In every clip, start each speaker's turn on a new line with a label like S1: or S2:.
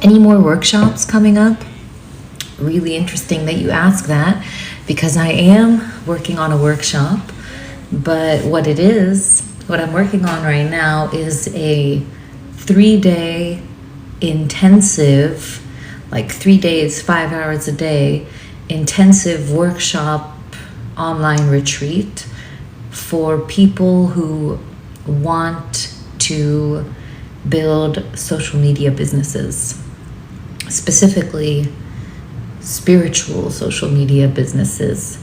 S1: Any more workshops coming up? Really interesting that you ask that, because I am working on a workshop, but what I'm working on right now is a 3-day intensive, like 3 days, 5 hours a day, intensive workshop online retreat for people who want to build social media businesses, specifically spiritual social media businesses,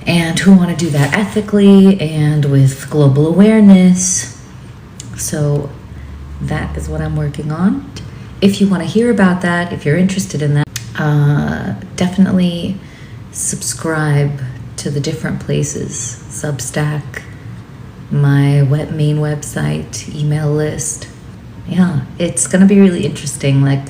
S1: and who want to do that ethically and with global awareness. So that is what I'm working on. If you want to hear about that, if you're interested in that, definitely subscribe to the different places: Substack, my main website, email list. Yeah, it's going to be really interesting. Like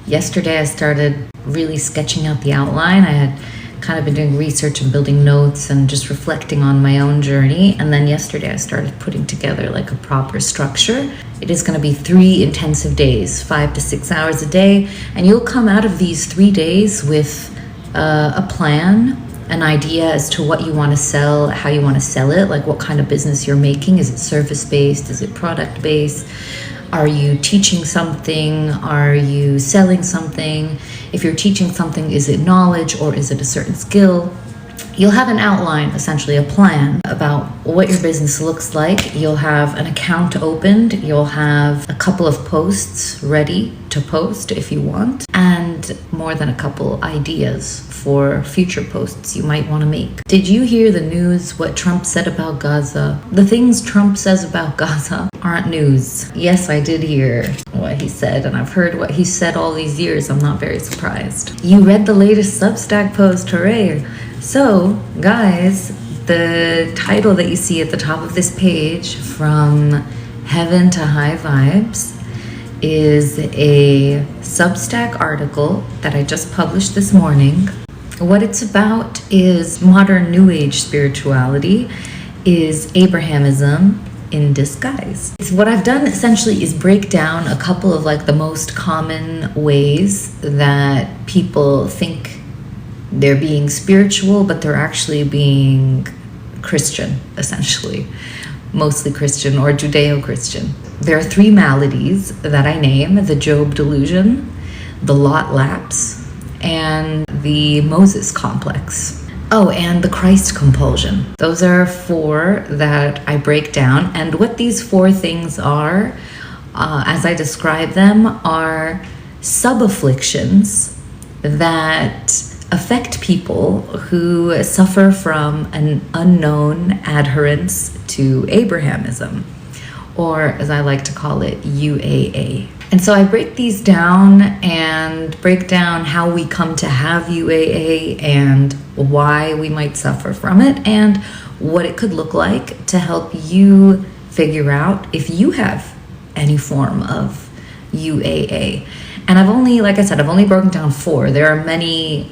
S1: yesterday, I started really sketching out the outline. I had kind of been doing research and building notes and just reflecting on my own journey. And then yesterday, I started putting together like a proper structure. It is going to be 3 intensive days, 5 to 6 hours a day. And you'll come out of these 3 days with a plan, an idea as to what you want to sell, how you want to sell it, like what kind of business you're making. Is it service-based? Is it product-based? Are you teaching something? Are you selling something? If you're teaching something, is it knowledge or is it a certain skill? You'll have an outline, essentially a plan about what your business looks like. You'll have an account opened. You'll have a couple of posts ready to post if you want, and more than a couple ideas for future posts you might want to make. Did you hear the news, what Trump said about Gaza? The things Trump says about Gaza aren't news. Yes, I did hear what he said, and I've heard what he said all these years. I'm not very surprised. You read the latest Substack post, hooray! So, guys, the title that you see at the top of this page, From Heaven to High Vibes, is a Substack article that I just published this morning. What it's about is modern New Age spirituality, is Abrahamism in disguise. So what I've done essentially is break down a couple of like the most common ways that people think they're being spiritual, but they're actually being Christian, essentially. Mostly Christian or Judeo-Christian. There are 3 maladies that I name: the Job delusion, the Lot lapse, and the Moses complex. Oh, and the Christ compulsion. Those are 4 that I break down. And what these 4 things are, as I describe them, are sub-afflictions that affect people who suffer from an unknown adherence to Abrahamism, or as I like to call it, UAA. And so I break these down and break down how we come to have UAA and why we might suffer from it and what it could look like to help you figure out if you have any form of UAA. And I've only broken down 4. There are many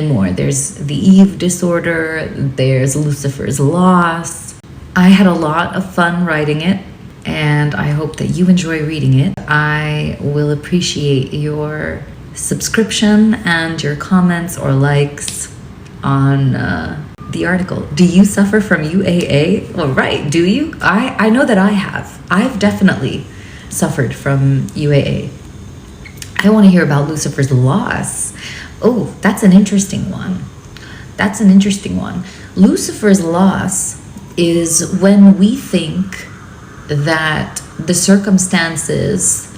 S1: more. There's the Eve disorder, there's Lucifer's loss. I had a lot of fun writing it, and I hope that you enjoy reading it. I will appreciate your subscription and your comments or likes on the article. Do you suffer from UAA? Well, right, do you? I know that I have. I've definitely suffered from UAA. I want to hear about Lucifer's loss. Oh, that's an interesting one. Lucifer's loss is when we think that the circumstances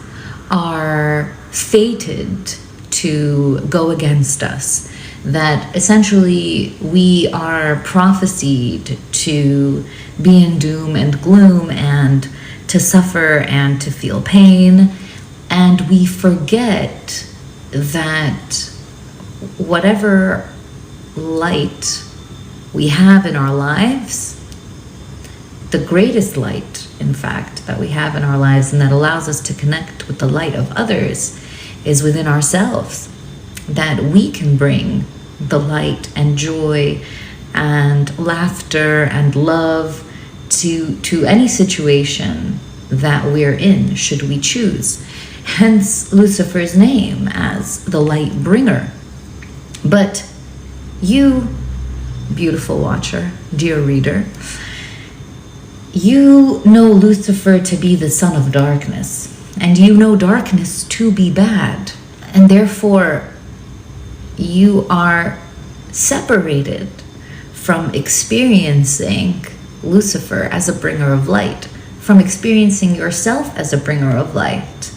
S1: are fated to go against us, that essentially we are prophesied to be in doom and gloom and to suffer and to feel pain, and we forget that whatever light we have in our lives, the greatest light, in fact, that we have in our lives and that allows us to connect with the light of others is within ourselves. That we can bring the light and joy and laughter and love to any situation that we're in, should we choose. hence Lucifer's name as the light bringer. But you, beautiful watcher, dear reader, you know Lucifer to be the son of darkness, and you know darkness to be bad, and therefore you are separated from experiencing Lucifer as a bringer of light, from experiencing yourself as a bringer of light.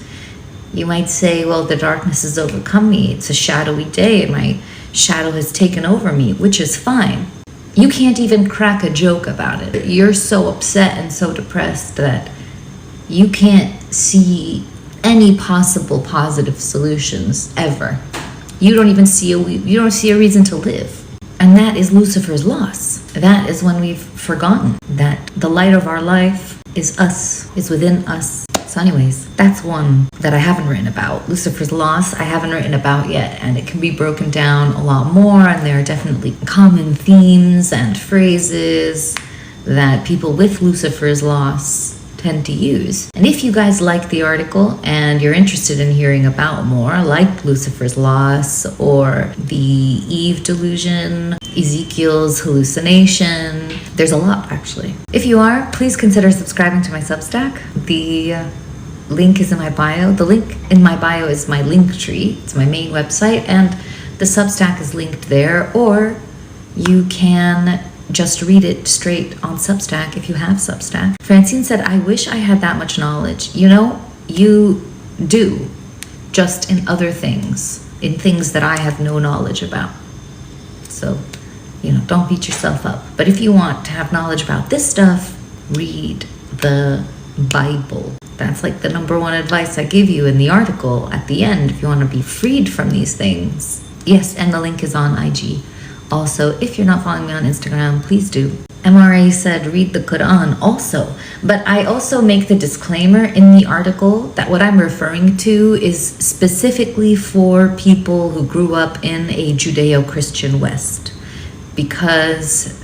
S1: You might say, well, the darkness has overcome me. It's a shadowy day. My shadow has taken over me, which is fine. You can't even crack a joke about it. You're so upset and so depressed that you can't see any possible positive solutions ever. You don't even see a reason to live. And that is Lucifer's loss. That is when we've forgotten that the light of our life is us, is within us. So anyways, that's one that I haven't written about. Lucifer's loss, I haven't written about yet, and it can be broken down a lot more, and there are definitely common themes and phrases that people with Lucifer's loss tend to use. And if you guys like the article and you're interested in hearing about more, like Lucifer's loss or the Eve delusion, Ezekiel's hallucination, there's a lot actually. If you are, please consider subscribing to my Substack. The link is in my bio. The link in my bio is my link tree. It's my main website, and the Substack is linked there, or you can just read it straight on Substack if you have Substack. Francine said, I wish I had that much knowledge. You know, you do, just in other things, in things that I have no knowledge about. So, don't beat yourself up. But if you want to have knowledge about this stuff, read the Bible. That's like the number one advice I give you in the article at the end if you want to be freed from these things. Yes, and the link is on IG. Also, if you're not following me on Instagram, please do. MRA said, read the Quran also. But I also make the disclaimer in the article that what I'm referring to is specifically for people who grew up in a Judeo-Christian West. Because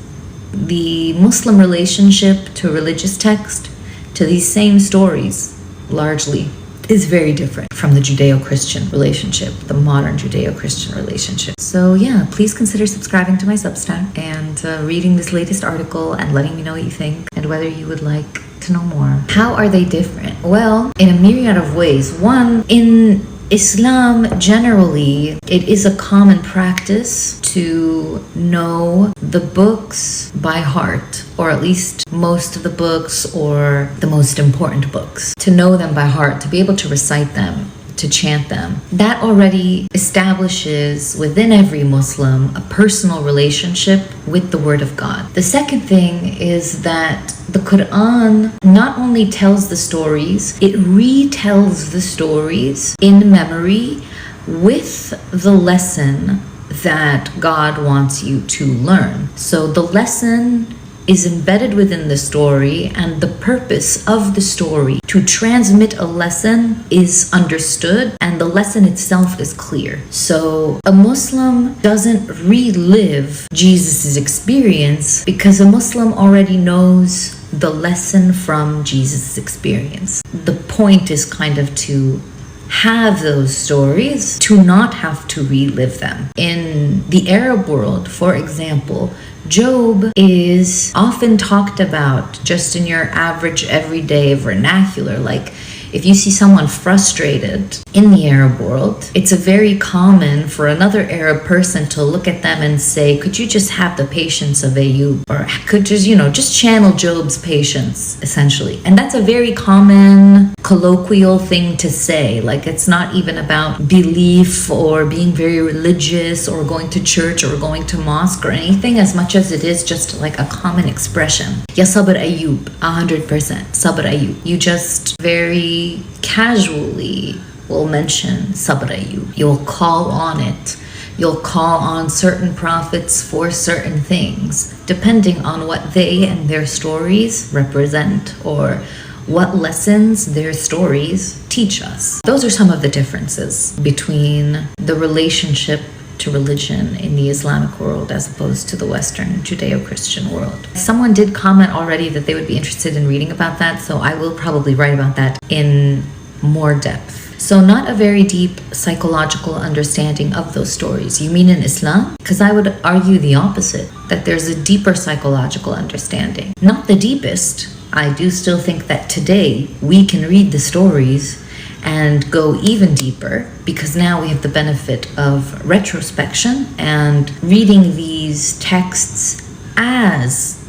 S1: the Muslim relationship to religious text, to these same stories, largely, is very different from the Judeo-Christian relationship, the modern Judeo-Christian relationship. So yeah, please consider subscribing to my Substack and reading this latest article and letting me know what you think and whether you would like to know more. How are they different? Well, in a myriad of ways. One, in Islam generally, it is a common practice to know the books by heart, or at least most of the books or the most important books. To know them by heart, to be able to recite them, to chant them. That already establishes within every Muslim a personal relationship with the Word of God. The second thing is that the Quran not only tells the stories, it retells the stories in memory with the lesson that God wants you to learn. So the lesson is embedded within the story, and the purpose of the story to transmit a lesson is understood, and the lesson itself is clear. So a Muslim doesn't relive Jesus' experience because a Muslim already knows the lesson from Jesus' experience. The point is kind of to have those stories, to not have to relive them. In the Arab world, for example, Job is often talked about just in your average everyday vernacular. Like if you see someone frustrated in the Arab world, it's very common for another Arab person to look at them and say, could you just have the patience of Ayub? Or could just channel Job's patience, essentially. And that's a very common colloquial thing to say. Like it's not even about belief or being very religious or going to church or going to mosque or anything, as much as it is just like a common expression. Ya sabr Ayub, 100%. Sabr Ayub. You just very casually will mention Sabr Ayub. You'll call on it. You'll call on certain prophets for certain things, depending on what they and their stories represent or what lessons their stories teach us. Those are some of the differences between the relationship to religion in the Islamic world as opposed to the Western Judeo-Christian world. Someone did comment already that they would be interested in reading about that, so I will probably write about that in more depth. So not a very deep psychological understanding of those stories. You mean in Islam? Because I would argue the opposite, that there's a deeper psychological understanding. Not the deepest. I do still think that today we can read the stories and go even deeper, because now we have the benefit of retrospection and reading these texts as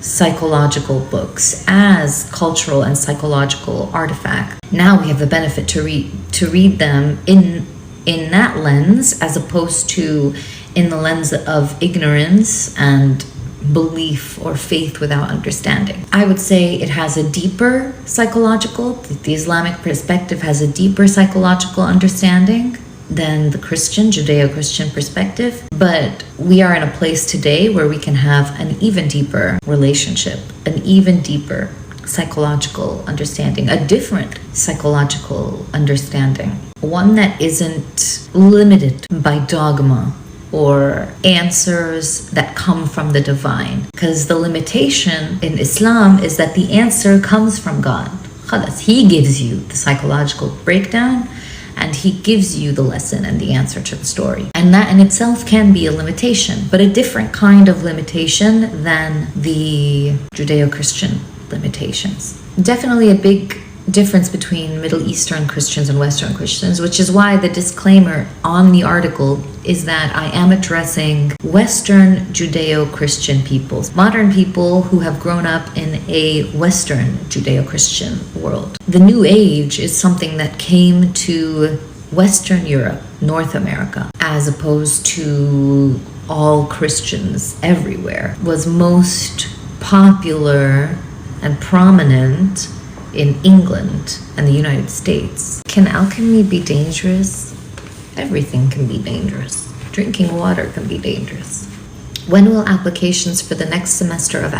S1: psychological books, as cultural and psychological artifacts. Now we have the benefit to read them in that lens, as opposed to in the lens of ignorance and belief or faith without understanding. I would say it has a deeper psychological, the Islamic perspective has a deeper psychological understanding than the Christian, Judeo-Christian perspective. But we are in a place today where we can have an even deeper relationship, an even deeper psychological understanding, a different psychological understanding, one that isn't limited by dogma or answers that come from the divine. Because the limitation in Islam is that the answer comes from God. Khalas, He gives you the psychological breakdown, and He gives you the lesson and the answer to the story. And that in itself can be a limitation, but a different kind of limitation than the Judeo-Christian limitations. Definitely a big difference between Middle Eastern Christians and Western Christians, which is why the disclaimer on the article is that I am addressing Western Judeo-Christian peoples, modern people who have grown up in a Western Judeo-Christian world. The New Age is something that came to Western Europe, North America, as opposed to all Christians everywhere, was most popular and prominent in England and the United States. Can alchemy be dangerous? Everything can be dangerous. Drinking water can be dangerous. When will applications for the next semester of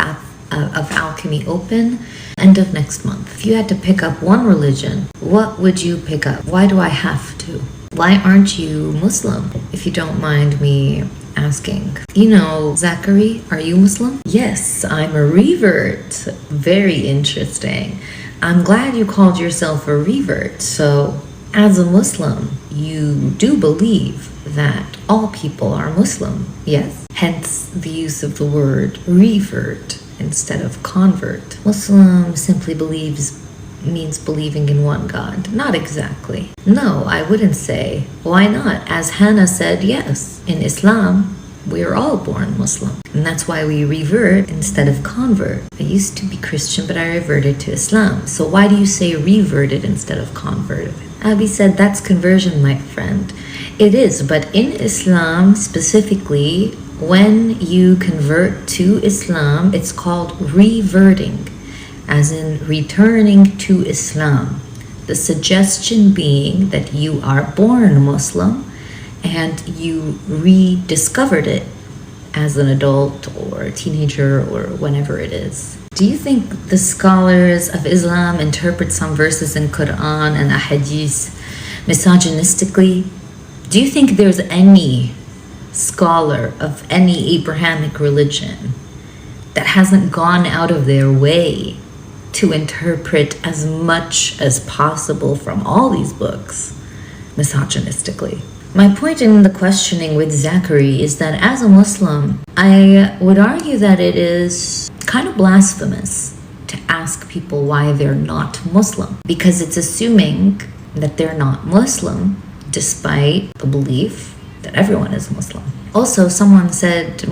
S1: alchemy open? End of next month. If you had to pick up one religion, what would you pick up? Why do I have to? Why aren't you Muslim, if you don't mind me asking? You know, Zachary, are you Muslim? Yes, I'm a revert. Very interesting. I'm glad you called yourself a revert. So, as a Muslim, you do believe that all people are Muslim, yes? Hence the use of the word revert instead of convert. Muslim simply means believing in one God. Not exactly. No, I wouldn't say. Why not? As Hannah said, yes. In Islam, we are all born Muslim. And that's why we revert instead of convert. I used to be Christian, but I reverted to Islam. So why do you say reverted instead of converted? Abby said, that's conversion, my friend. It is, but in Islam specifically, when you convert to Islam, it's called reverting, as in returning to Islam. The suggestion being that you are born Muslim and you rediscovered it as an adult or a teenager or whenever it is. Do you think the scholars of Islam interpret some verses in Quran and Ahadith misogynistically? Do you think there's any scholar of any Abrahamic religion that hasn't gone out of their way to interpret as much as possible from all these books misogynistically? My point in the questioning with Zachary is that as a Muslim, I would argue that it is kind of blasphemous to ask people why they're not Muslim, because it's assuming that they're not Muslim despite the belief that everyone is Muslim. Also, someone said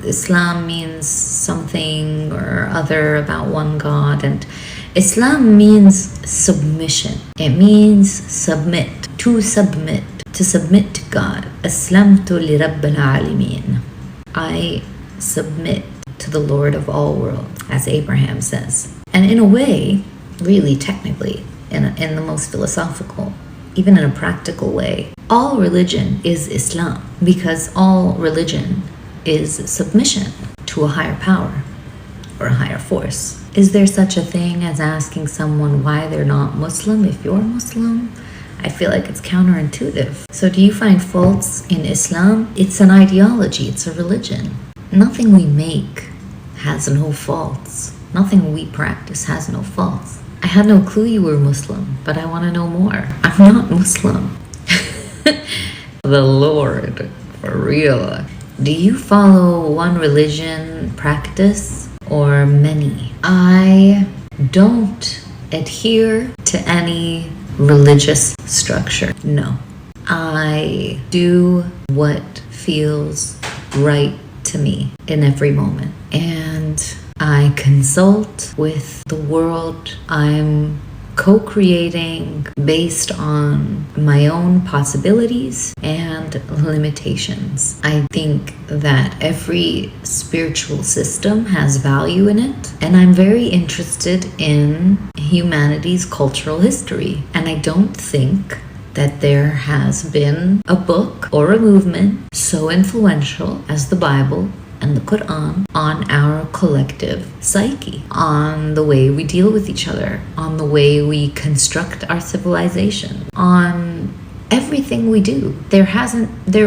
S1: Islam means something or other about one God, and Islam means submission. It means submit, to submit to God. Aslamtu li Rabbil Alameen. I submit to the Lord of all worlds, as Abraham says. And in a way, really technically, in the most philosophical, even in a practical way, all religion is Islam, because all religion is submission to a higher power or a higher force. Is there such a thing as asking someone why they're not Muslim if you're Muslim? I feel like it's counterintuitive. So do you find faults in Islam? It's an ideology, it's a religion. Nothing we make has no faults. Nothing we practice has no faults. I had no clue you were Muslim, but I want to know more. I'm not Muslim. The Lord, for real. Do you follow one religion practice or many? I don't adhere to any religious structure. No. I do what feels right to me in every moment. And I consult with the world I'm co-creating based on my own possibilities and limitations. I think that every spiritual system has value in it, and I'm very interested in humanity's cultural history. And I don't think that there has been a book or a movement so influential as the Bible and the Quran on our collective psyche, on the way we deal with each other, on the way we construct our civilization, on everything we do. There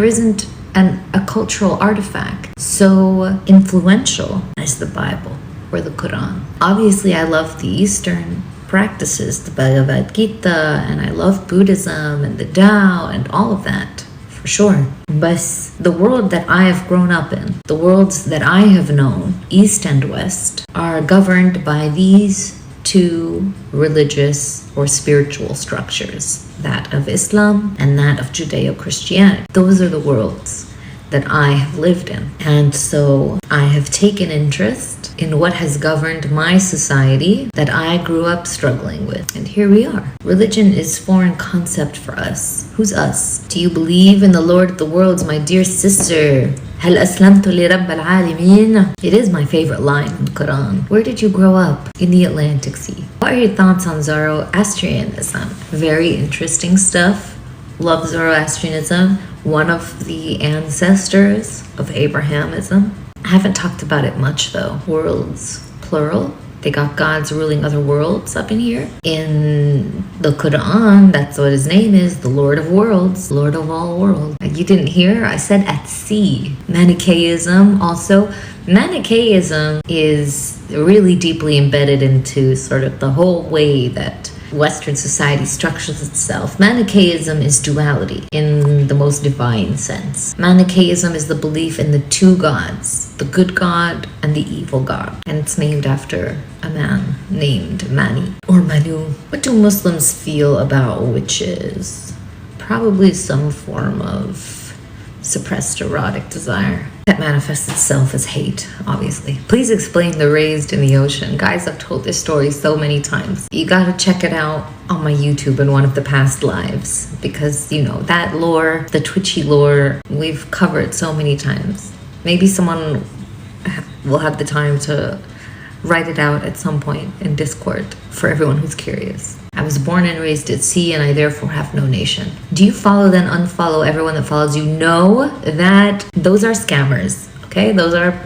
S1: isn't a cultural artifact so influential as the Bible or the Quran. Obviously, I love the Eastern practices, the Bhagavad Gita, and I love Buddhism and the Tao and all of that, for sure. But the world that I have grown up in, the worlds that I have known, East and West, are governed by these two religious or spiritual structures, that of Islam and that of Judeo-Christianity. Those are the worlds that I have lived in. And so I have taken interest in what has governed my society that I grew up struggling with. And here we are. Religion is foreign concept for us. Who's us? Do you believe in the Lord of the worlds, my dear sister? هل أسلمت لرب العالمين? It is my favorite line in the Quran. Where did you grow up? In the Atlantic Sea. What are your thoughts on Zoroastrianism? Very interesting stuff. Love Zoroastrianism. One of the ancestors of Abrahamism. I haven't talked about it much though. Worlds, plural. They got gods ruling other worlds up in here. In the Quran, that's what his name is, the Lord of Worlds, Lord of all worlds. You didn't hear? I said at sea. Manichaeism also. Manichaeism is really deeply embedded into sort of the whole way that Western society structures itself. Manichaeism is duality in the most divine sense. Manichaeism is the belief in the two gods, the good god and the evil god. And it's named after a man named Mani or Manu. What do Muslims feel about witches? Probably some form of suppressed erotic desire that manifests itself as hate, obviously. Please explain the raised in the ocean. Guys, I've told this story so many times. You gotta check it out on my YouTube in one of the past lives, because, you know, that lore, the twitchy lore, we've covered so many times. Maybe someone will have the time to write it out at some point in Discord for everyone who's curious. I was born and raised at sea, and I therefore have no nation. Do you follow then unfollow everyone that follows you? Know that those are scammers, okay? Those are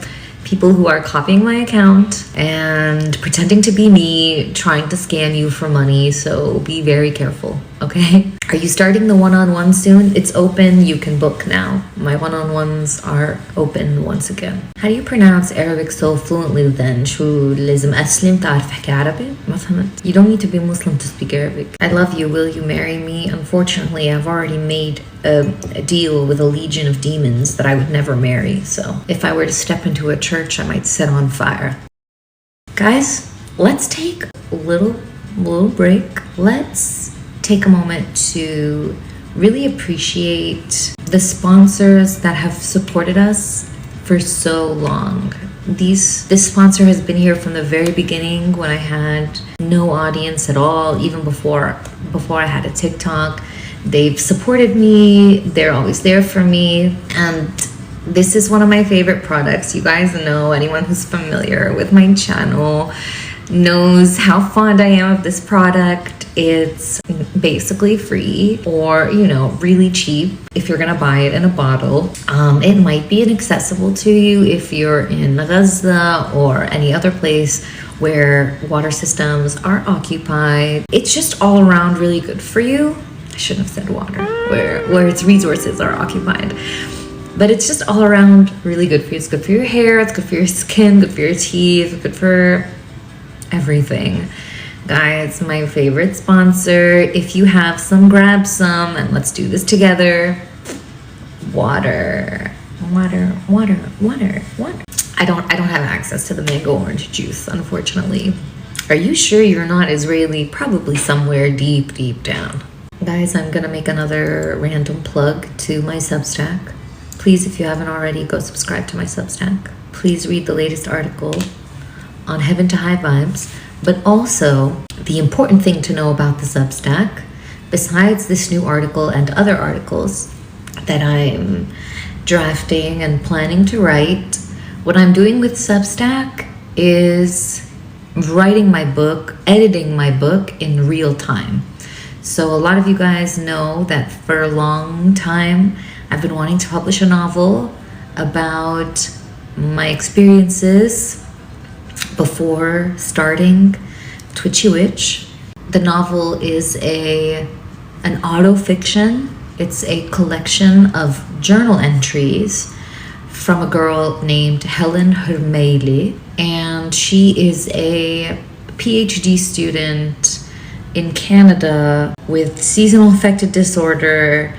S1: people who are copying my account and pretending to be me, trying to scam you for money, so be very careful, okay? Are you starting the one-on-one soon? It's open, you can book now. My one-on-ones are open once again. How do you pronounce Arabic so fluently then? شو لازم أسلم تعرف أحكي عربي؟ ما فهمت. You don't need to be Muslim to speak Arabic. I love you, will you marry me? Unfortunately, I've already made a deal with a legion of demons that I would never marry, so if I were to step into a church, I might set on fire. Guys, let's take a little break. Let's take a moment to really appreciate the sponsors that have supported us for so long. This sponsor has been here from the very beginning, when I had no audience at all, even before I had a TikTok. They've supported me, they're always there for me, and this is one of my favorite products. You guys know, anyone who's familiar with my channel knows how fond I am of this product. It's basically free, or, you know, really cheap if you're gonna buy it in a bottle. It might be inaccessible to you if you're in Gaza or any other place where water systems are occupied. It's just all around really good for you. I shouldn't have said water, where its resources are occupied. But it's just all around really good for you. It's good for your hair, it's good for your skin, good for your teeth, good for everything. Guys, my favorite sponsor. If you have some, grab some, and let's do this together. Water. I don't have access to the mango orange juice, unfortunately. Are you sure you're not Israeli? Probably somewhere deep down. Guys, I'm gonna make another random plug to my Substack. Please, if you haven't already, go subscribe to my Substack. Please read the latest article on Heaven to High Vibes. But also, the important thing to know about the Substack, besides this new article and other articles that I'm drafting and planning to write, what I'm doing with Substack is writing my book, editing my book in real time. So a lot of you guys know that for a long time, I've been wanting to publish a novel about my experiences before starting Twitchy Witch. The novel is an autofiction. It's a collection of journal entries from a girl named Helen Hermeili, and she is a PhD student in Canada with seasonal affective disorder,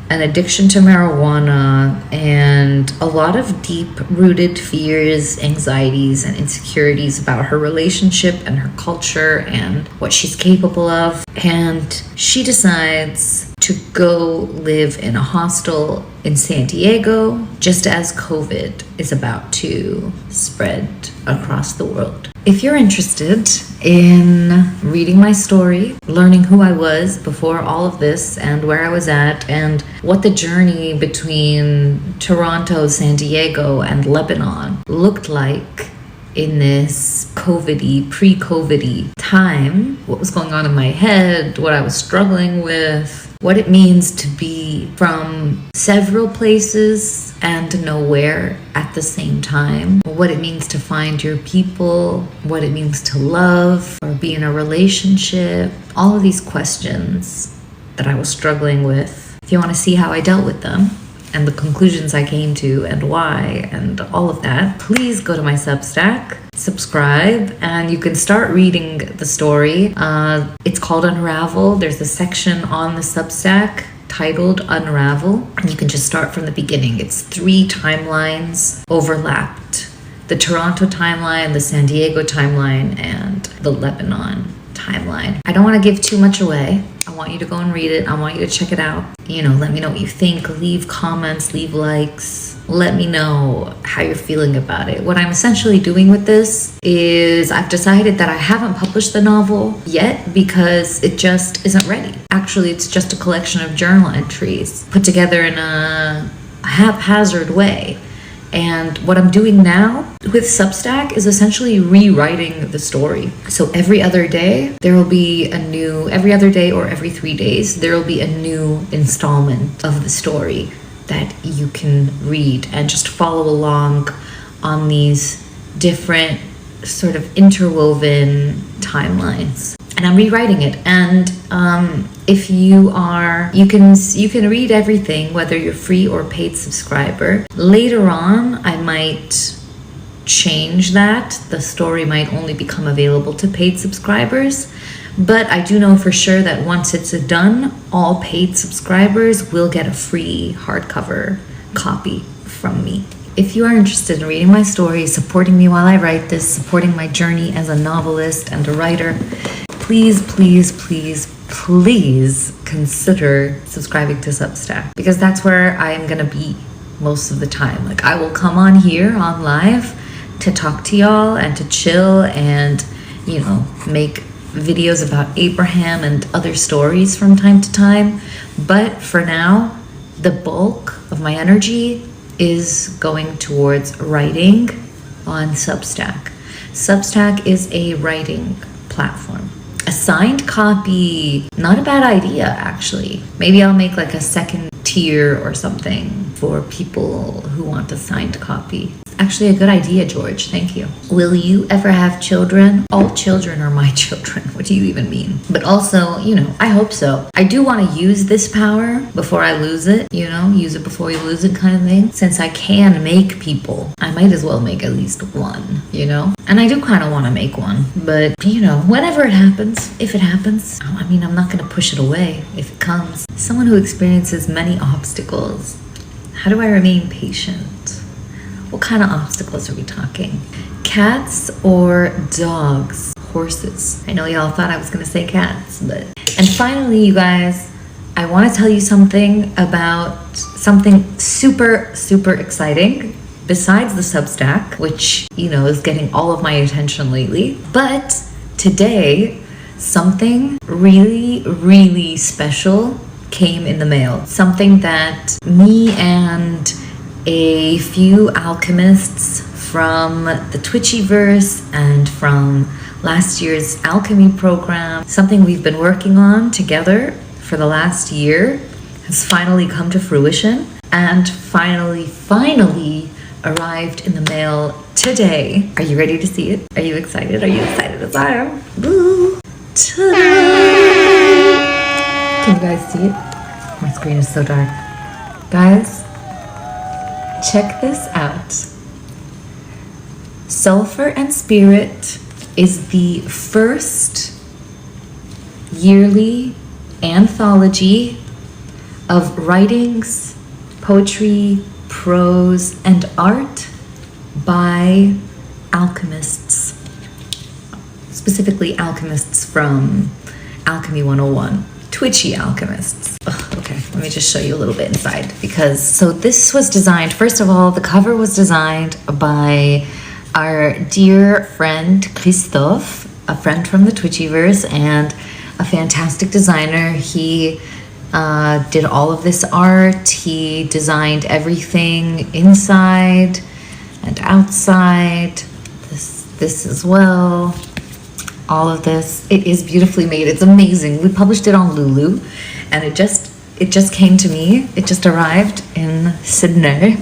S1: an addiction to marijuana, and a lot of deep-rooted fears, anxieties, and insecurities about her relationship and her culture and what she's capable of. And she decides to go live in a hostel in San Diego just as COVID is about to spread across the world. If you're interested in reading my story, learning who I was before all of this and where I was at and what the journey between Toronto, San Diego, and Lebanon looked like in this COVID-y, pre-COVID-y time, what was going on in my head, what I was struggling with, what it means to be from several places and nowhere at the same time, what it means to find your people, what it means to love or be in a relationship, all of these questions that I was struggling with. If you want to see how I dealt with them and the conclusions I came to and why and all of that, please go to my Substack, subscribe, and you can start reading the story. It's called Unravel. There's a section on the Substack titled Unravel, and you can just start from the beginning. It's 3 timelines overlapped: the Toronto timeline, the San Diego timeline, and the Lebanon timeline. I don't want to give too much away. I want you to go and read it. I want you to check it out. Let me know what you think. Leave comments, leave likes. Let me know how you're feeling about it. What I'm essentially doing with this is I've decided that I haven't published the novel yet because it just isn't ready. Actually, it's just a collection of journal entries put together in a haphazard way. And what I'm doing now with Substack is essentially rewriting the story. So every other day every other day or every 3 days, there will be a new installment of the story that you can read and just follow along on these different sort of interwoven timelines. And I'm rewriting it. And if you can read everything, whether you're free or paid subscriber. Later on, I might change that. The story might only become available to paid subscribers. But I do know for sure that once it's done, all paid subscribers will get a free hardcover copy from me. If you are interested in reading my story, supporting me while I write this, supporting my journey as a novelist and a writer, please consider subscribing to Substack, because that's where I am going to be most of the time. Like, I will come on here on live to talk to y'all and to chill and, make videos about Abraham and other stories from time to time. But for now, the bulk of my energy is going towards writing on Substack. Substack is a writing platform. A signed copy, not a bad idea, actually. Maybe I'll make like a second tier or something for people who want a signed copy. actually a good idea, George. Thank you. Will you ever have children? All children are my children. What do you even mean? But also, you know, I hope so. I do want to use this power before I lose it, you know, use it before you lose it kind of thing. Since I can make people, I might as well make at least one, you know? And I do kind of want to make one, but, you know, whenever it happens, if it happens, I mean, I'm not going to push it away if it comes. Someone who experiences many obstacles. How do I remain patient? What kind of obstacles are we talking? Cats or dogs? Horses. I know y'all thought I was gonna say cats, but... And finally, you guys, I want to tell you something about something super, super exciting besides the Substack, which, you know, is getting all of my attention lately. But today, something really, really special came in the mail. Something that me and a few alchemists from the Twitchiverse and from last year's alchemy program, something we've been working on together for the last year, has finally come to fruition and finally arrived in the mail today. Are you ready to see it? Are you excited? Are you excited as I am? Boo! Ta-da! Can you guys see it? My screen is so dark. Guys, check this out. Sulfur and Spirit is the first yearly anthology of writings, poetry, prose, and art by alchemists. Specifically alchemists from Alchemy 101. Twitchy alchemists. Okay, let me just show you a little bit inside, because so this was designed, first of all, the cover was designed by our dear friend Christophe, a friend from the Twitchiverse and a fantastic designer. He did all of this art. He designed everything inside and outside, this as well. All of this, it is beautifully made. It's amazing. We published it on Lulu, and it just came to me. It just arrived in Sydney.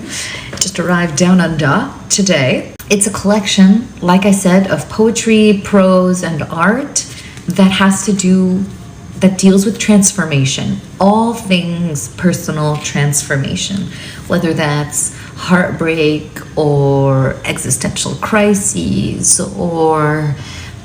S1: It just arrived down under today. It's a collection, like I said, of poetry, prose, and art that deals with transformation. All things personal transformation, whether that's heartbreak or existential crises or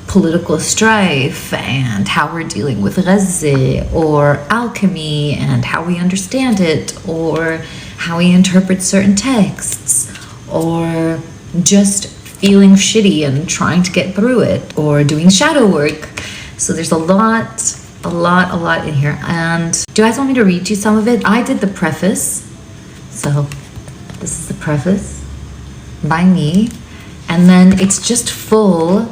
S1: political strife and how we're dealing with crazier, or alchemy and how we understand it, or how we interpret certain texts, or just feeling shitty and trying to get through it, or doing shadow work. So there's a lot in here. And do you guys want me to read you some of it? I did the preface. So this is the preface by me. And then it's just full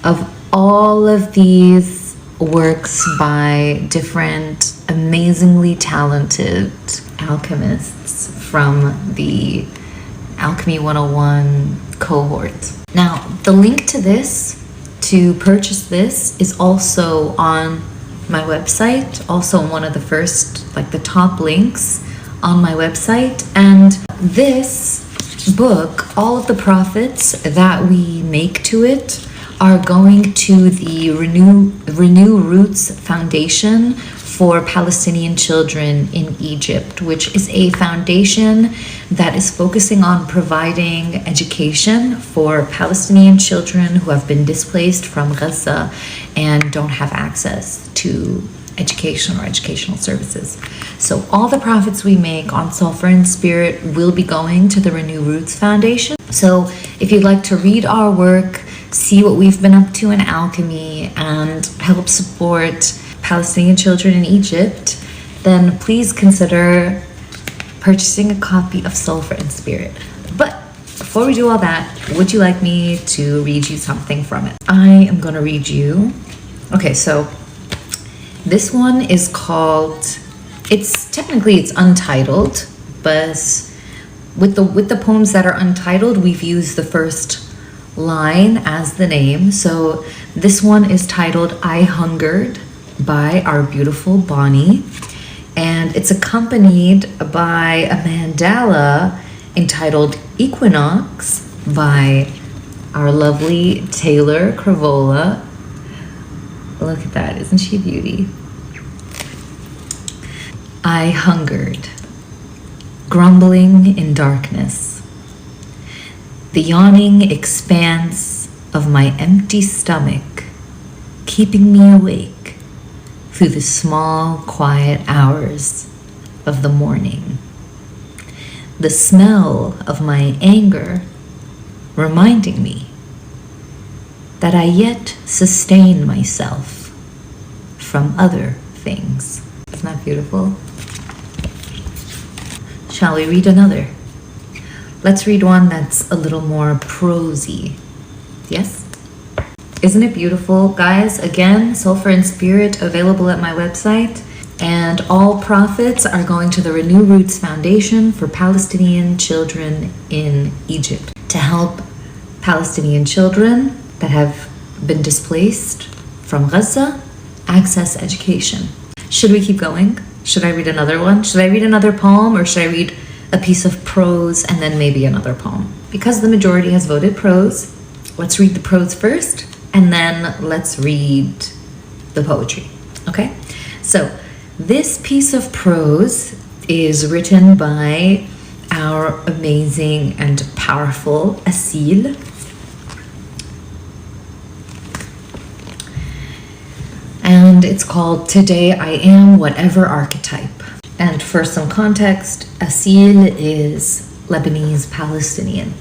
S1: of all of these works by different amazingly talented alchemists from the Alchemy 101 cohort. Now, the link to this, to purchase this, is also on my website, also one of the first, like the top links on my website. And this book, all of the profits that we make to it are going to the Renew Roots Foundation for Palestinian children in Egypt, which is a foundation that is focusing on providing education for Palestinian children who have been displaced from Gaza and don't have access to education or educational services. So all the profits we make on Sulfur and Spirit will be going to the Renew Roots Foundation. So if you'd like to read our work, see what we've been up to in alchemy, and help support Palestinian children in Egypt, then please consider purchasing a copy of Sulfur and Spirit. But before we do all that, would you like me to read you something from it? I am going to read you. Okay, so this one is called, it's untitled, but with the poems that are untitled, we've used the first line as the name. So this one is titled I Hungered by our beautiful Bonnie, and it's accompanied by a mandala entitled Equinox by our lovely Taylor Cravola. Look at that, isn't she a beauty? I hungered, grumbling in darkness. The yawning expanse of my empty stomach, keeping me awake through the small, quiet hours of the morning. The smell of my anger reminding me that I yet sustain myself from other things. Isn't that beautiful? Shall we read another? Let's read one that's a little more prosy. Yes? Isn't it beautiful? Guys, again, Sulfur and Spirit available at my website. And all profits are going to the Renew Roots Foundation for Palestinian children in Egypt to help Palestinian children that have been displaced from Gaza access education. Should we keep going? Should I read another one? Should I read another poem, or should I read a piece of prose and then maybe another poem? Because the majority has voted prose, let's read the prose first and then let's read the poetry. Okay? So this piece of prose is written by our amazing and powerful Asil. And it's called Today I Am Whatever Archetype. And for some context, Asil is Lebanese Palestinian.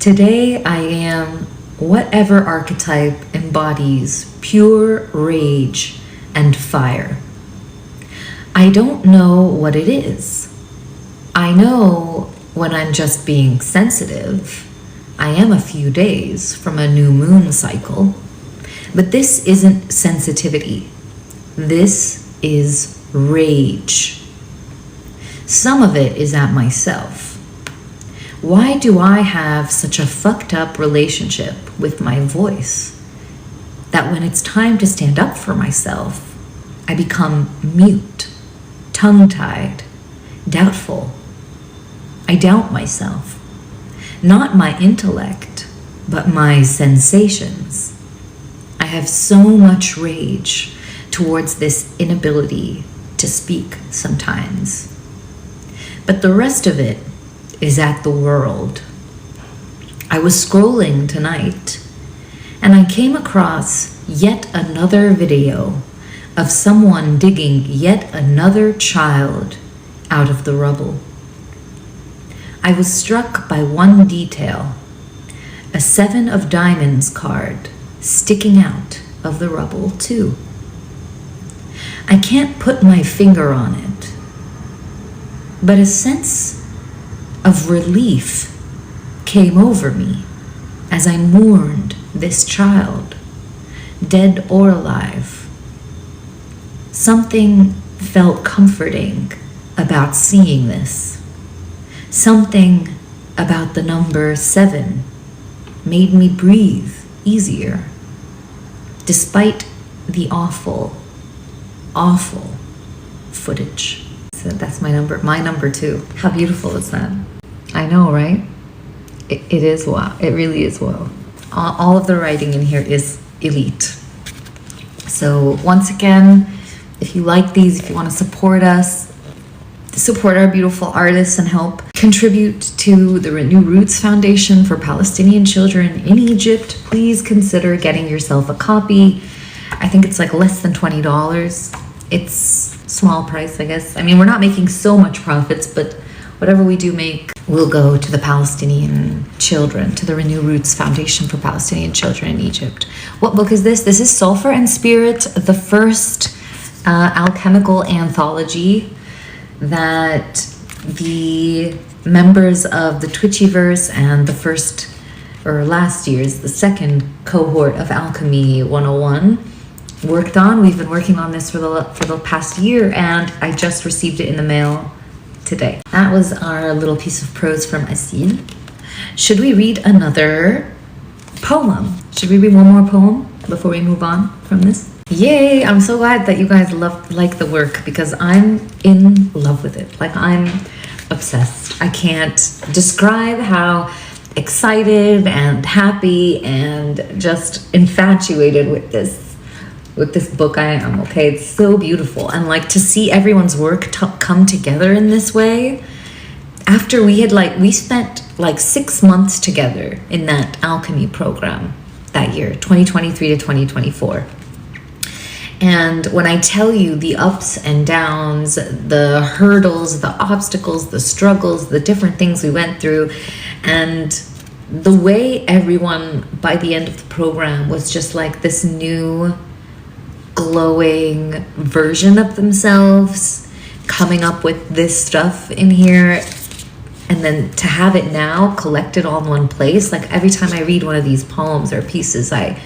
S1: Today I am whatever archetype embodies pure rage and fire. I don't know what it is. I know when I'm just being sensitive. I am a few days from a new moon cycle. But this isn't sensitivity. This is rage. Some of it is at myself. Why do I have such a fucked up relationship with my voice that when it's time to stand up for myself, I become mute, tongue-tied, doubtful? I doubt myself, not my intellect, but my sensations. I have so much rage towards this inability to speak sometimes. But the rest of it is at the world. I was scrolling tonight and I came across yet another video of someone digging yet another child out of the rubble. I was struck by one detail, a 7 of diamonds card sticking out of the rubble too. I can't put my finger on it, but a sense of relief came over me as I mourned this child, dead or alive. Something felt comforting about seeing this. Something about the number 7 made me breathe easier, despite the awful footage. So that's my number 2. How beautiful is that? I know, right? It is wow. It really is wow. All of the writing in here is elite. So once again, if you like these, if you want to support us, support our beautiful artists and help contribute to the Renew Roots Foundation for Palestinian children in Egypt, please consider getting yourself a copy. I think it's like less than $20. It's small price, I guess. I mean, we're not making so much profits, but whatever we do make will go to the Palestinian children, to the Renew Roots Foundation for Palestinian children in Egypt. What book is this? This is Sulfur and Spirit, the first alchemical anthology that the members of the Twitchiverse and the second cohort of Alchemy 101 worked on. We've been working on this for the past year, and I just received it in the mail today. That was our little piece of prose from Asil. Should we read another poem? Should we read one more poem before we move on from this? Yay! I'm so glad that you guys like the work, because I'm in love with it. Like, I'm obsessed. I can't describe how excited and happy and just infatuated with this book I am. Okay, it's so beautiful, and like to see everyone's work come together in this way after we spent like 6 months together in that alchemy program that year, 2023 to 2024. And when I tell you the ups and downs, the hurdles, the obstacles, the struggles, the different things we went through, and the way everyone by the end of the program was just like this new glowing version of themselves, coming up with this stuff in here, and then to have it now collected all in one place. Like every time I read one of these poems or pieces, I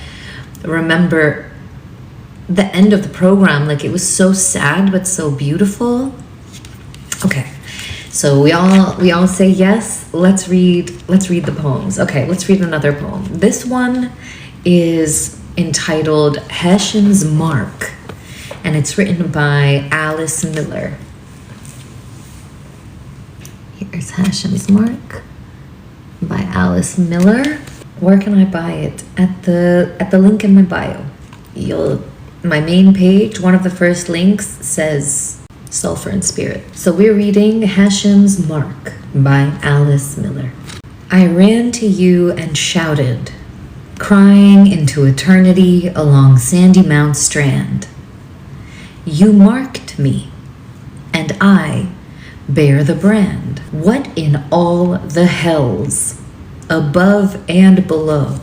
S1: remember the end of the program. Like it was so sad but so beautiful. Okay, so we all say yes. Let's read the poems. Okay, let's read another poem. This one is entitled Hashem's Mark, and it's written by Alice Miller. Here's Hashem's Mark by Alice Miller. Where can I buy it? At the link in my bio. My main page, one of the first links says Sulfur and Spirit. So we're reading Hashem's Mark by Alice Miller. I ran to you and shouted, crying into eternity along Sandy Mount Strand. You marked me, and I bear the brand. What in all the hells, above and below,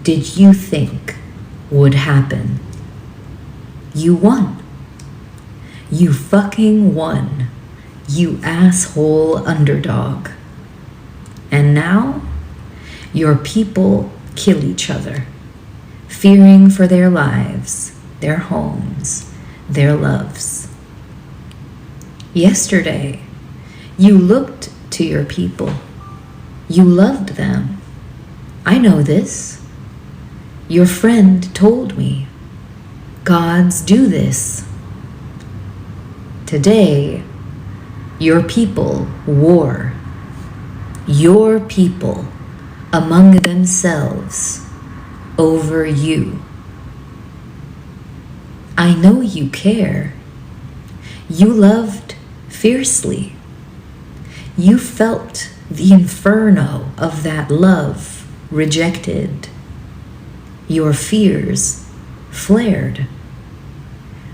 S1: did you think would happen? You won. You fucking won, you asshole underdog. And now, your people kill each other, fearing for their lives, their homes, their loves. Yesterday, you looked to your people. You loved them. I know this. Your friend told me. Gods do this. Today, your people war. Your people among themselves over you. I know you care. You loved fiercely. You felt the inferno of that love rejected. Your fears flared.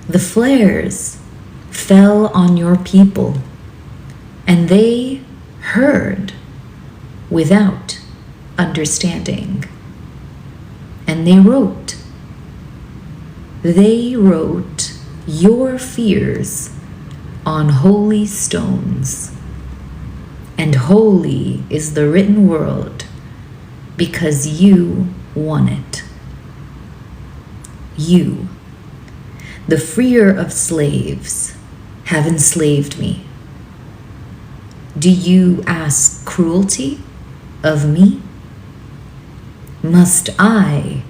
S1: The flares fell on your people, and they heard without understanding. And they wrote your fears on holy stones. And holy is the written word because you won it. You, the freer of slaves, have enslaved me. Do you ask cruelty of me? Must I,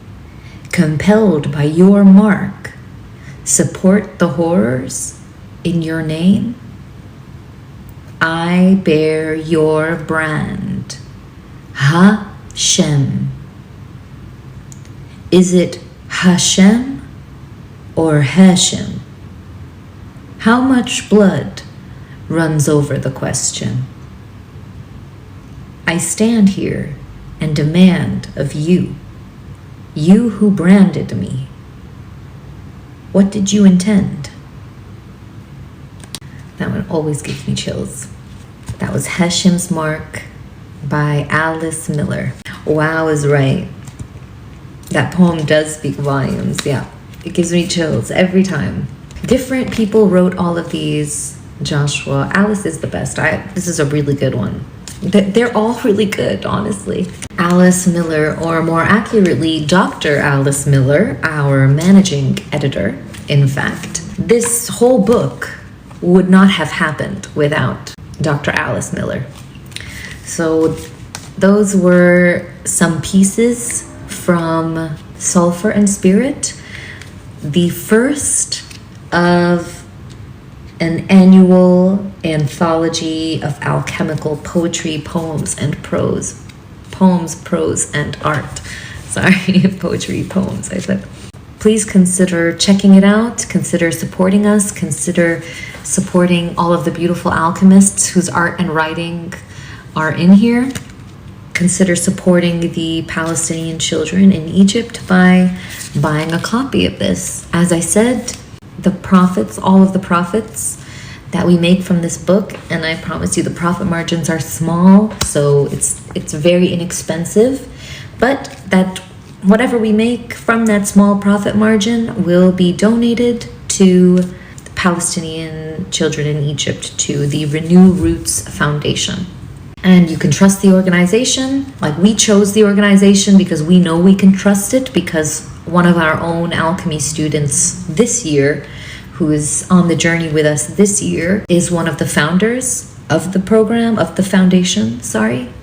S1: compelled by your mark, support the horrors in your name? I bear your brand, Hashem. Is it Hashem or Hashem? How much blood runs over the question? I stand here and demand of you, you who branded me. What did you intend? That one always gives me chills. That was Hashem's Mark by Alice Miller. Wow is right. That poem does speak volumes. Yeah, it gives me chills every time. Different people wrote all of these. Joshua, Alice is the best. This is a really good one. They're all really good, honestly. Alice Miller, or more accurately, Dr. Alice Miller, our managing editor, in fact. This whole book would not have happened without Dr. Alice Miller. So those were some pieces from Sulfur and Spirit, the first of an annual anthology of alchemical poetry, poems, and prose. poems, prose, and art. Sorry, poetry, poems, I said. Please consider checking it out. Consider supporting us. Consider supporting all of the beautiful alchemists whose art and writing are in here. Consider supporting the Palestinian children in Egypt by buying a copy of this. As I said, the profits, all of the profits that we make from this book, and I promise you the profit margins are small, so it's very inexpensive, but that whatever we make from that small profit margin will be donated to the Palestinian children in Egypt, to the Renew Roots Foundation. And you can trust the organization. Like, we chose the organization because we know we can trust it, because one of our own alchemy students this year, who is on the journey with us this year, is one of the founders of the program, of the foundation,